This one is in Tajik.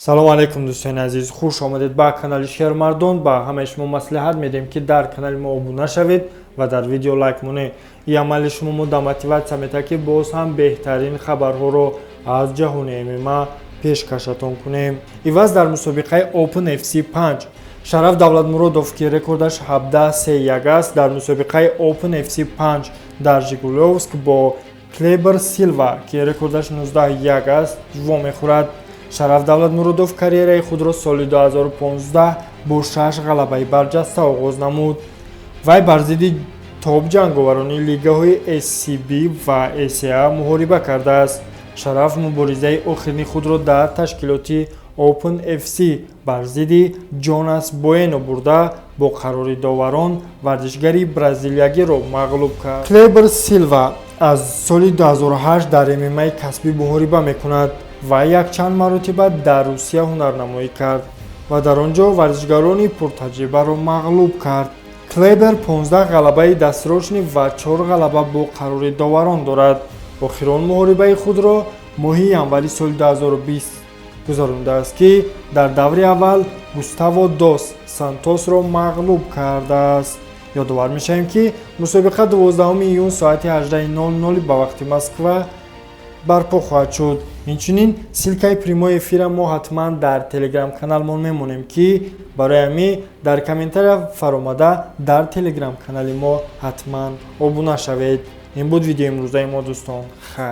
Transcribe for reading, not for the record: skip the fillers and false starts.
салом алейкум дӯстони азиз, хуш омадед ба канали Шермардон. Ба ҳамаи шумо маслиҳат медиҳем ки дар канали мо обуна шавед ва дар видео лайк монед. ин амали шумо мода мотиватсия метавад ки боз ҳам беҳтарин хабарҳоро аз ҷаҳони ММА пешкашатон кунем. иваз дар мусобиқаи Open FC 5 Шараф Давлатмуродов ки рекордаш 17-3-1 аст, дар мусобиқаи Open FC 5 дар Жигулевск бо Клебер Силва ки рекордаш 19-1 аст вомехӯрад. Шараф Давлатмуродов карьераи худро соли 2015 бо 6 ғалабаи барҷаста оғоз намуд. Вай бар зидди топ-ҷанговарони лигаҳои SCB ва ACA муҳориба кардааст. Шараф муборизаи охирини худро дар ташкилоти Open FC бар зидди Ҷонас Буэно бурда бо қарори доварон варзишгари бразилиягиро мағлуб кард. Клебер Силва аз соли 2008 дар ММА касбӣ муҳориба мекунад. Вай якчанд маротиба дар Русия ҳунарнамоӣ кард ва дар он ҷо варзишгарони пуртаҷрибаро мағлуб кард. Клебер 15 ғалабаи дастирочнӣ ва 4 ғалаба бо қарори доварон дорад. Охирон муҳорибаи худро моҳи январи соли 2020 гузаронидааст ки дар даври аввал Густаво дос Сантосро мағлуб кардааст. ёдовар мешавем ки мусобиқа 12 июн соати 18:00 ба вақти Москва барпо хоҳад шуд. инчунин силкаи прямои эфира мо ҳатман дар телеграм-каналмон мемонем ки барои ҳамин дар комментария фаромада дар телеграм-канали мо ҳатман обуна шавед. ин буд видеои имрӯзаи мо дӯстон. хайр.